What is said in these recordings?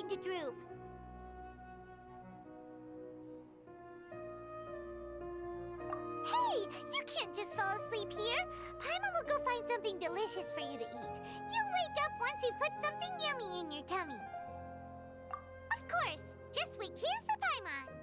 starting to droop. Hey, you can't just fall asleep here. Paimon will go find something delicious for you to eat. You'll wake up once you've put something yummy in your tummy. Of course, just wait here for Paimon.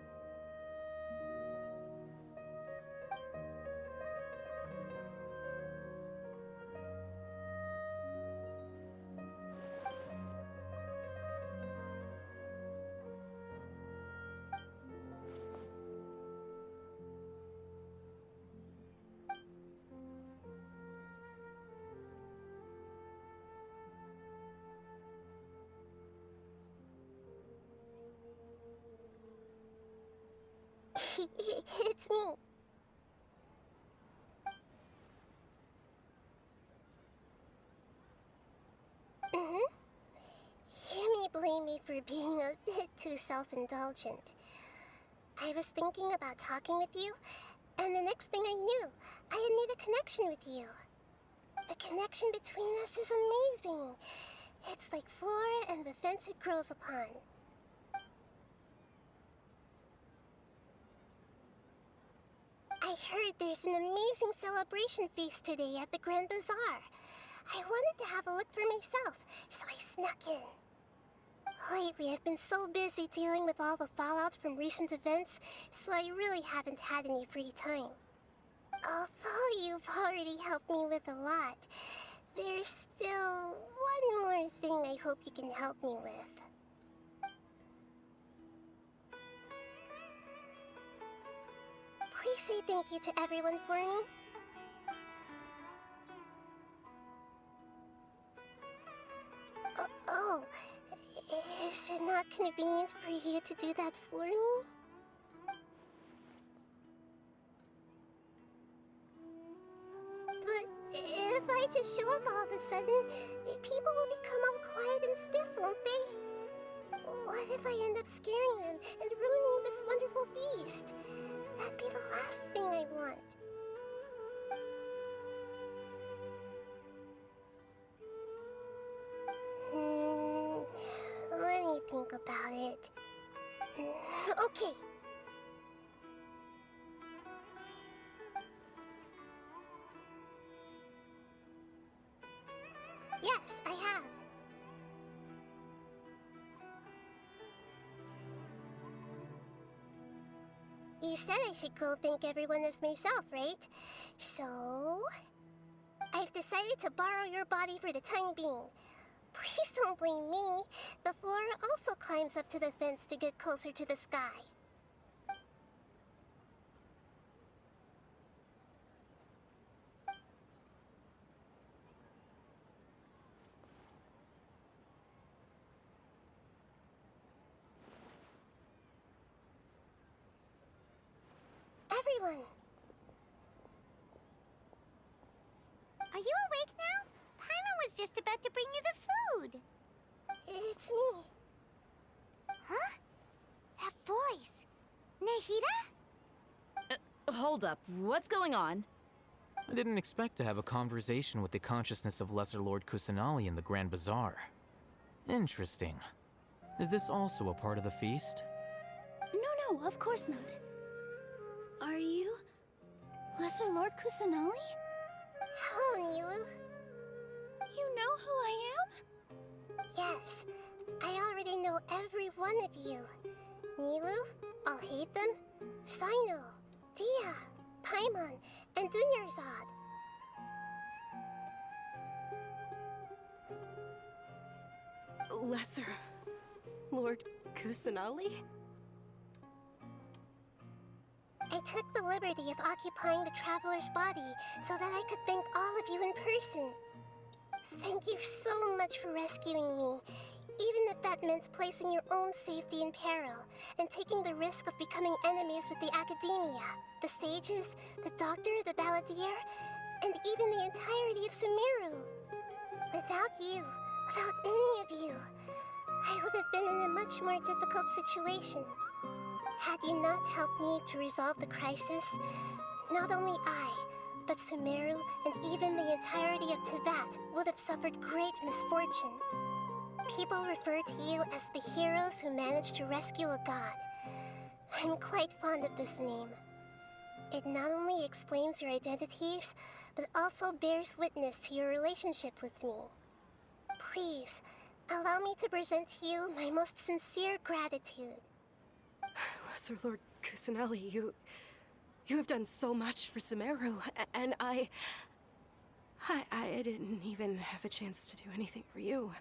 It's me. You may blame me for being a bit too self-indulgent. I was thinking about talking with you, and the next thing I knew, I had made a connection with you. The connection between us is amazing. It's like flora and the fence it grows upon. I heard there's an amazing celebration feast today at the Grand Bazaar. I wanted to have a look for myself, so I snuck in. Lately, I've been so busy dealing with all the fallout from recent events, so I really haven't had any free time. Although you've already helped me with a lot, there's still one more thing I hope you can help me with. Please say thank you to everyone for me. Oh, is it not convenient for you to do that for me? But if I just show up all of a sudden, people will become all quiet and stiff, won't they? What if I end up scaring them and ruining this wonderful feast? That'd be the last thing I want. Let me think about it. Okay. Yes, I have. You said I should go thank everyone as myself, right? So... I've decided to borrow your body for the time being. Please don't blame me. The flora also climbs up to the fence to get closer to the sky. Everyone! Are you awake now? Paimon was just about to bring you the food. It's me. Huh? That voice. Nahida? Hold up. What's going on? I didn't expect to have a conversation with the consciousness of Lesser Lord Kusanali in the Grand Bazaar. Interesting. Is this also a part of the feast? No, of course not. Are you... Lesser Lord Kusanali? Hello, Nilu. You know who I am? Yes, I already know every one of you. Nilu, Alhaitham, Sino, Dia, Paimon, and Dunyarzad. Lesser Lord Kusanali? I took the liberty of occupying the traveler's body so that I could thank all of you in person. Thank you so much for rescuing me, even if that meant placing your own safety in peril and taking the risk of becoming enemies with the academia, the sages, the doctor, the balladeer, and even the entirety of Sumeru. Without you, without any of you, I would have been in a much more difficult situation. Had you not helped me to resolve the crisis, not only I, but Sumeru and even the entirety of Teyvat would have suffered great misfortune. People refer to you as the heroes who managed to rescue a god. I'm quite fond of this name. It not only explains your identities, but also bears witness to your relationship with me. Please, allow me to present to you my most sincere gratitude. Lesser Lord Kusanali, you have done so much for Sumeru, and I didn't even have a chance to do anything for you.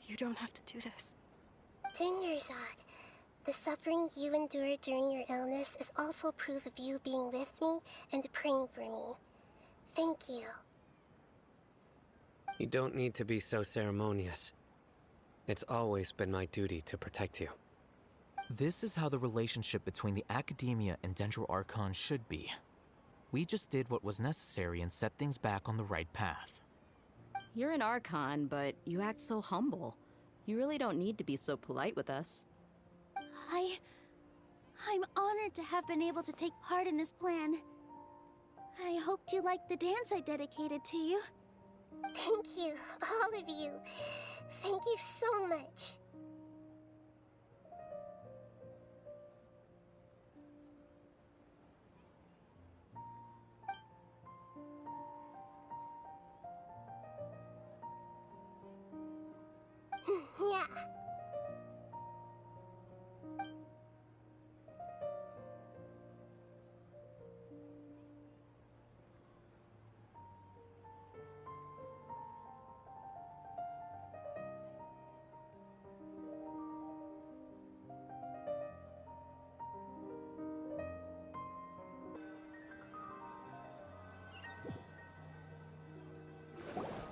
You don't have to do this. Dingerzad, the suffering you endured during your illness is also proof of you being with me and praying for me. Thank you. You don't need to be so ceremonious. It's always been my duty to protect you. This is how the relationship between the Academia and Dendro Archon should be. We just did what was necessary and set things back on the right path. You're an Archon, but you act so humble. You really don't need to be so polite with us. I'm honored to have been able to take part in this plan. I hoped you liked the dance I dedicated to you. Thank you, all of you. Thank you so much. Yeah.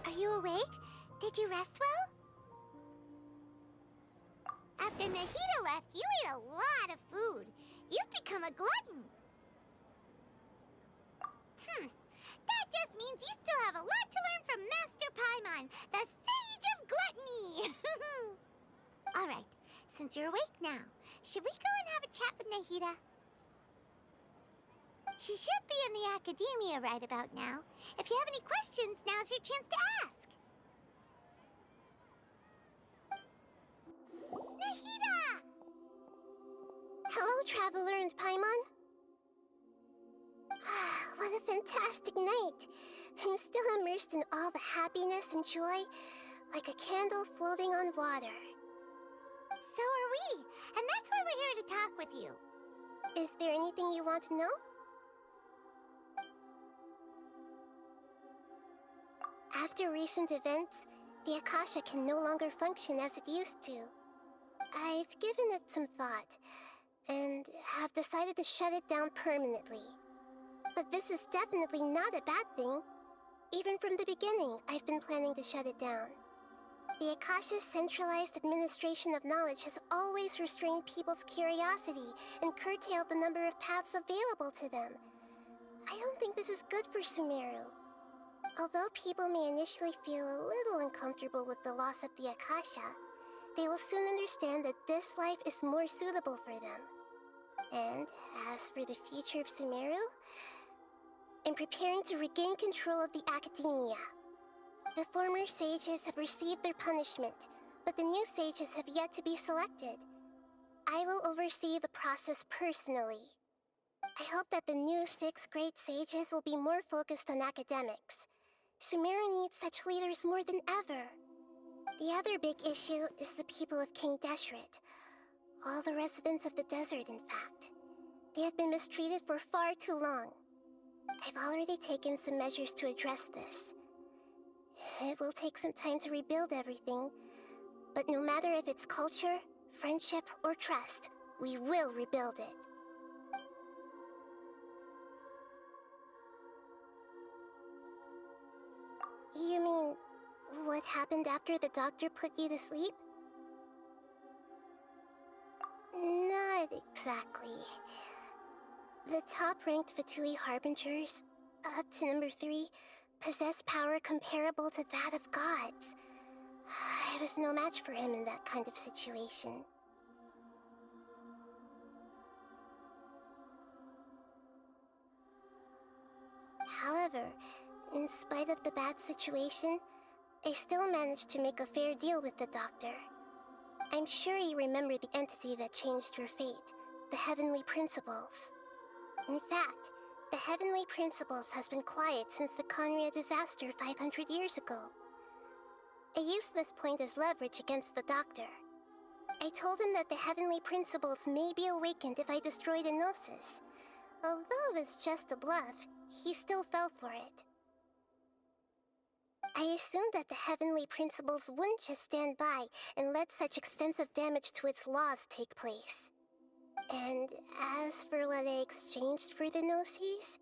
Are you awake? Did you rest well? After Nahida left, you ate a lot of food. You've become a glutton. That just means you still have a lot to learn from Master Paimon, the Sage of Gluttony. All right, since you're awake now, should we go and have a chat with Nahida? She should be in the Academia right about now. If you have any questions, now's your chance to ask. Nahida! Hello, Traveler and Paimon. What a fantastic night. I'm still immersed in all the happiness and joy, like a candle floating on water. So are we, and that's why we're here to talk with you. Is there anything you want to know? After recent events, the Akasha can no longer function as it used to. I've given it some thought, and have decided to shut it down permanently. But this is definitely not a bad thing. Even from the beginning, I've been planning to shut it down. The Akasha's centralized administration of knowledge has always restrained people's curiosity and curtailed the number of paths available to them. I don't think this is good for Sumeru. Although people may initially feel a little uncomfortable with the loss of the Akasha, they will soon understand that this life is more suitable for them. And as for the future of Sumeru, I'm preparing to regain control of the Academia. The former sages have received their punishment, but the new sages have yet to be selected. I will oversee the process personally. I hope that the new 6 great sages will be more focused on academics. Sumeru needs such leaders more than ever. The other big issue is the people of King Deshret. All the residents of the desert, in fact. They have been mistreated for far too long. I've already taken some measures to address this. It will take some time to rebuild everything, but no matter if it's culture, friendship, or trust, we will rebuild it. You mean, what happened after the doctor put you to sleep? Not exactly. The top-ranked Fatui Harbingers, up to number 3, possess power comparable to that of gods. I was no match for him in that kind of situation. However, in spite of the bad situation, I still managed to make a fair deal with the doctor. I'm sure you remember the entity that changed your fate, the Heavenly Principles. In fact, the Heavenly Principles has been quiet since the Conria disaster 500 years ago. I used this point as leverage against the doctor. I told him that the Heavenly Principles may be awakened if I destroy the Gnosis. Although it was just a bluff, he still fell for it. I assumed that the Heavenly Principles wouldn't just stand by and let such extensive damage to its laws take place. And as for what I exchanged for the Gnosis,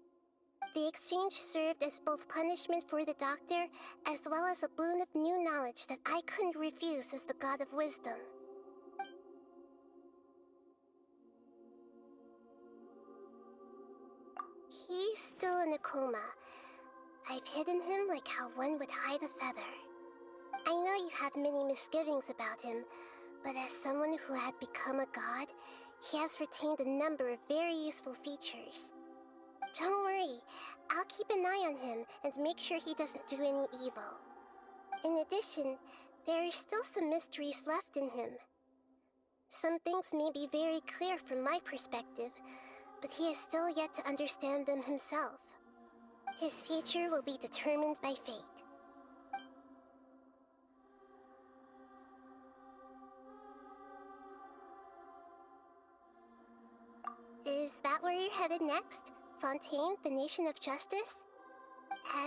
the exchange served as both punishment for the Doctor, as well as a boon of new knowledge that I couldn't refuse as the God of Wisdom. He's still in a coma. I've hidden him like how one would hide a feather. I know you have many misgivings about him, but as someone who had become a god, he has retained a number of very useful features. Don't worry, I'll keep an eye on him and make sure he doesn't do any evil. In addition, there are still some mysteries left in him. Some things may be very clear from my perspective, but he is still yet to understand them himself. His future will be determined by fate. Is that where you're headed next? Fontaine, the Nation of Justice?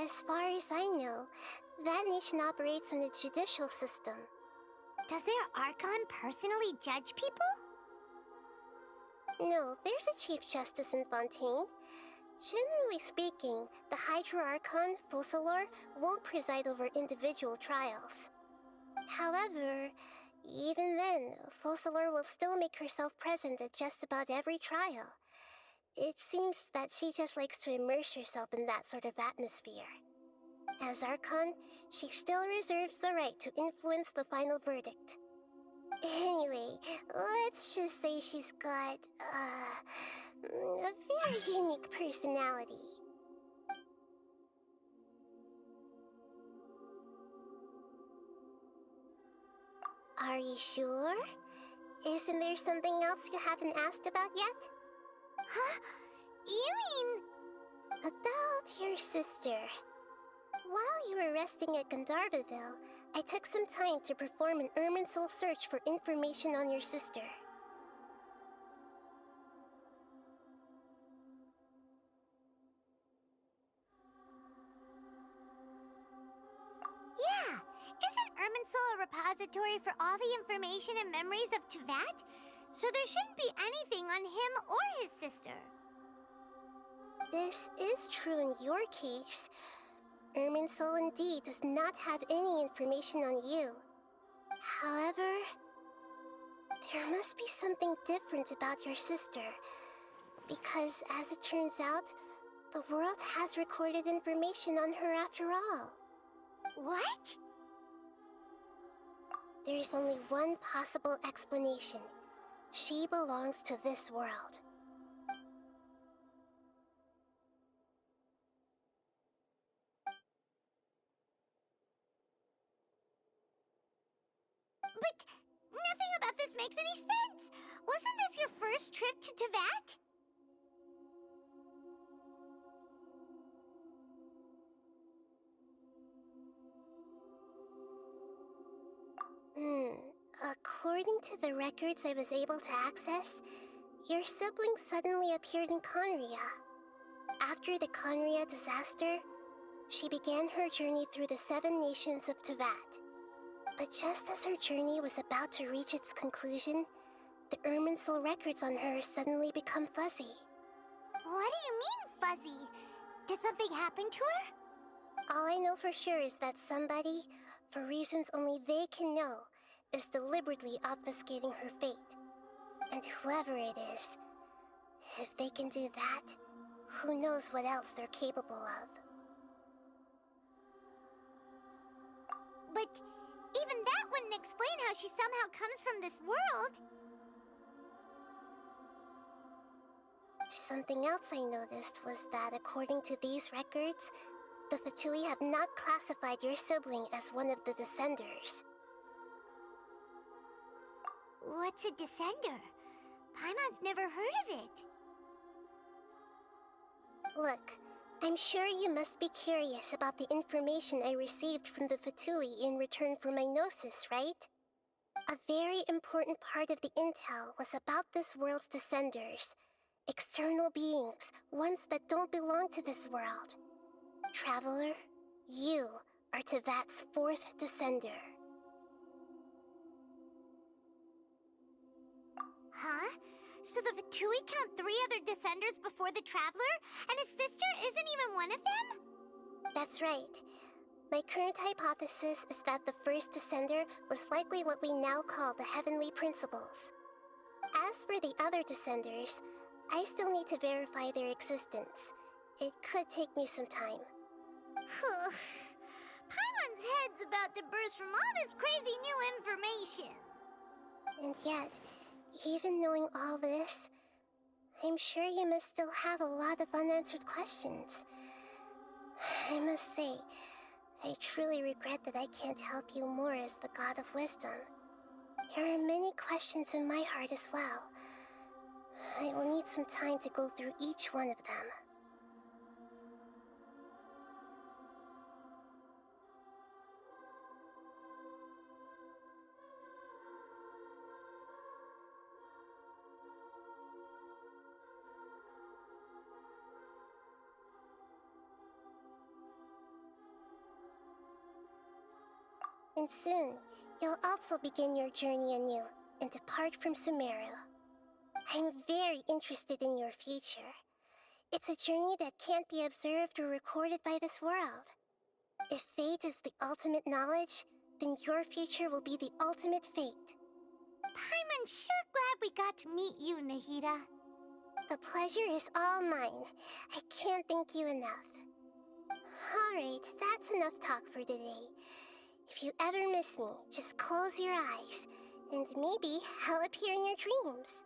As far as I know, that nation operates in the judicial system. Does their Archon personally judge people? No, there's a Chief Justice in Fontaine. Generally speaking, the Hydra Archon, Focalor, won't preside over individual trials. However, even then, Focalor will still make herself present at just about every trial. It seems that she just likes to immerse herself in that sort of atmosphere. As Archon, she still reserves the right to influence the final verdict. Anyway, let's just say she's got, a very unique personality. Are you sure? Isn't there something else you haven't asked about yet? Huh? You mean... About your sister. While you were resting at Gandharvaville, I took some time to perform an Irminsul search for information on your sister. Yeah! Isn't Irminsul a repository for all the information and memories of Tevat? So there shouldn't be anything on him or his sister. This is true in your case. Irminsul indeed does not have any information on you. However, there must be something different about your sister. Because, as it turns out, the world has recorded information on her after all. What? There is only one possible explanation. She belongs to this world. But nothing about this makes any sense! Wasn't this your first trip to Tevat? According to the records I was able to access, your sibling suddenly appeared in Conria. After the Conria disaster, she began her journey through the 7 nations of Tevat. But just as her journey was about to reach its conclusion, the Irminsul records on her suddenly become fuzzy. What do you mean, fuzzy? Did something happen to her? All I know for sure is that somebody, for reasons only they can know, is deliberately obfuscating her fate. And whoever it is, if they can do that, who knows what else they're capable of. But even that wouldn't explain how she somehow comes from this world. Something else I noticed was that according to these records, the Fatui have not classified your sibling as one of the Descenders. What's a Descender? Paimon's never heard of it. Look, I'm sure you must be curious about the information I received from the Fatui in return for my gnosis, right? A very important part of the intel was about this world's Descenders. External beings, ones that don't belong to this world. Traveler, you are Tevat's 4th Descender. Huh? So the Fatui count 3 other Descenders before the Traveler, and his sister isn't even one of them? That's right. My current hypothesis is that the first Descender was likely what we now call the Heavenly Principles. As for the other Descenders, I still need to verify their existence. It could take me some time. Paimon's head's about to burst from all this crazy new information. And yet, even knowing all this, I'm sure you must still have a lot of unanswered questions. I must say, I truly regret that I can't help you more as the God of Wisdom. There are many questions in my heart as well. I will need some time to go through each one of them. And soon, you'll also begin your journey anew and depart from Sumeru. I'm very interested in your future. It's a journey that can't be observed or recorded by this world. If fate is the ultimate knowledge, then your future will be the ultimate fate. Paimon's sure glad we got to meet you, Nahida. The pleasure is all mine. I can't thank you enough. Alright, that's enough talk for today. If you ever miss me, just close your eyes, and maybe I'll appear in your dreams.